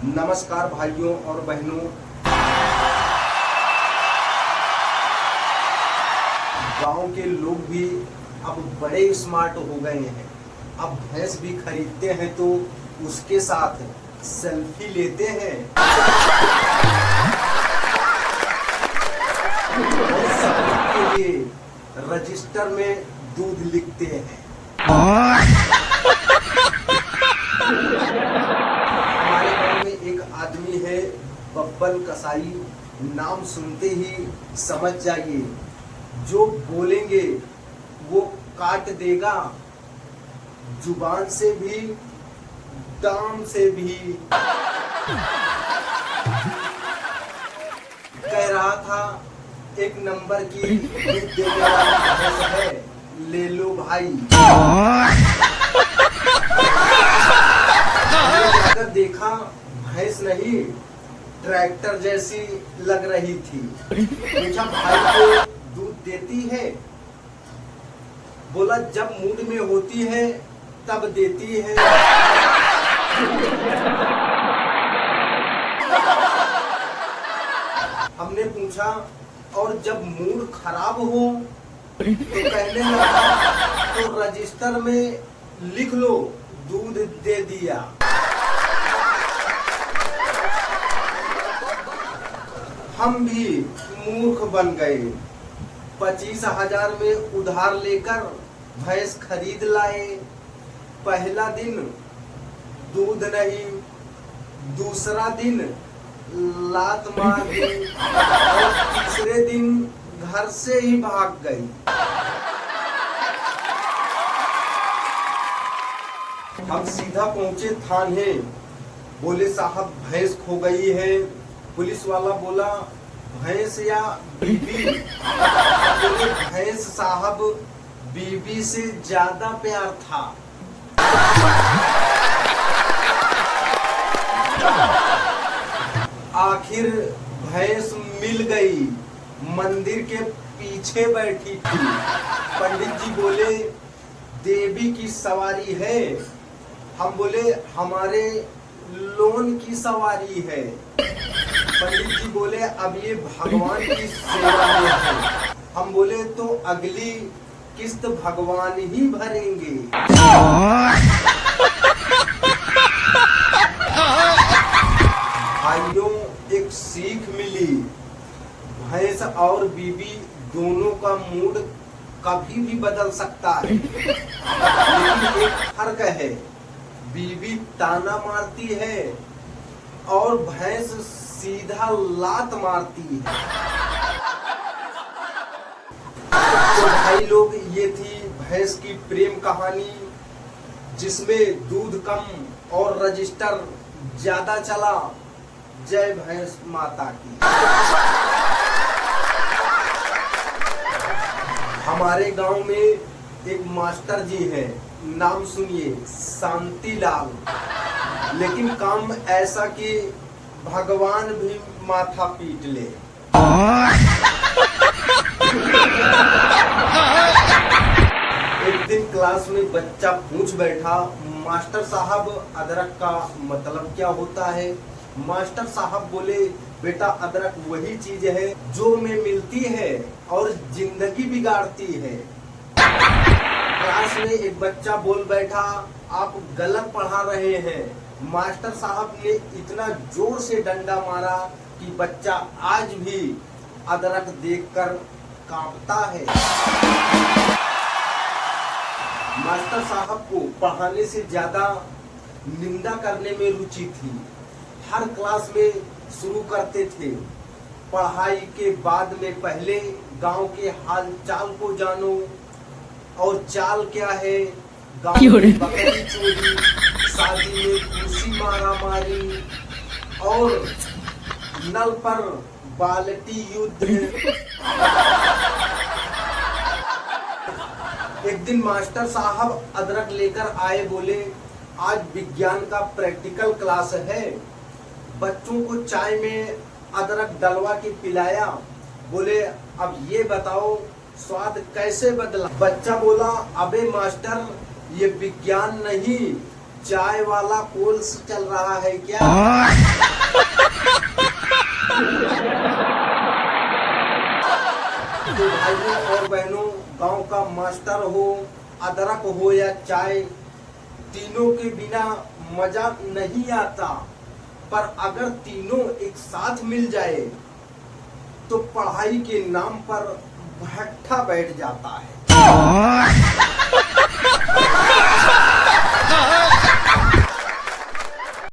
नमस्कार भाइयों और बहनों, गांव के लोग भी अब बड़े स्मार्ट हो गए हैं। अब भैंस भी खरीदते हैं तो उसके साथ सेल्फी लेते हैं और सबूत के लिए रजिस्टर में दूध लिखते हैं। हमारे गांव में एक आदमी है बब्बल कसाई, नाम सुनते ही समझ जाइए, जो बोलेंगे वो काट देगा, जुबान से भी दाम से भी। कह रहा था एक नंबर की दूध देने वाली भैंस है, ले लो भाई। अगर देखा भैंस नहीं ट्रैक्टर जैसी लग रही थी। पूछा भाई को दूध देती है? बोला जब मूड में होती है तब देती है। हमने पूछा और जब मूड खराब हो तो कहने लगा तो रजिस्टर में लिख लो दूध दे दिया। हम भी मूर्ख बन गए। 25,000 में उधार लेकर भैंस खरीद लाए। पहला दिन दूध नहीं, दूसरा दिन लात मार दी और तीसरे दिन घर से ही भाग गई। हम सीधा पहुंचे थाने। बोले साहब भैंस खो गई है। पुलिस वाला बोला भैंस या बीबी? बोले भैंस साहब, बीबी से ज्यादा प्यार था। आखिर भैंस मिल गई, मंदिर के पीछे बैठी थी। पंडित जी बोले देवी की सवारी है। हम बोले हमारे लोन की सवारी है। पंडित जी बोले अब ये भगवान की सेवा में है। हम बोले तो अगली किस्त भगवान ही भरेंगे। भाइयों, एक सीख मिली, भैंस और बीबी दोनों का मूड कभी भी बदल सकता है, लेकिन एक फर्क है, बीबी ताना मारती है और भैंस सीधा लात मारती है। तो भाई लोग, ये थी भैंस की प्रेम कहानी, जिसमें दूध कम और रजिस्टर ज्यादा चला। जय भैंस माता की। हमारे गांव में एक मास्टर जी है, नाम सुनिए, शांतिलाल। लेकिन काम ऐसा कि भगवान भी माथा पीट ले। एक दिन क्लास में बच्चा पूछ बैठा, मास्टर साहब अदरक का मतलब क्या होता है? मास्टर साहब बोले बेटा अदरक वही चीज है जो में मिलती है और जिंदगी बिगाड़ती है। क्लास में एक बच्चा बोल बैठा आप गलत पढ़ा रहे हैं। मास्टर साहब ने इतना जोर से डंडा मारा कि बच्चा आज भी अदरक देखकर कांपता है। मास्टर साहब को पढ़ाने से ज्यादा निंदा करने में रुचि थी। हर क्लास में शुरू करते थे, पढ़ाई के बाद में पहले गांव के हाल चाल को जानो। और चाल क्या है? गांव में बकरी चोरी, शादी में कुर्सी मारा मारी और नल पर बाल्टी युद्ध। एक दिन मास्टर साहब अदरक लेकर आए। बोले आज विज्ञान का प्रैक्टिकल क्लास है। बच्चों को चाय में अदरक डलवा के पिलाया। बोले अब ये बताओ स्वाद कैसे बदला? बच्चा बोला अबे मास्टर ये विज्ञान नहीं चाय वाला कोल्स चल रहा है क्या? तो भाइयों और बहनों, गांव का मास्टर हो, अदरक हो या चाय, तीनों के बिना मजा नहीं आता। पर अगर तीनों एक साथ मिल जाए तो पढ़ाई के नाम पर भट्ठा बैठ जाता है।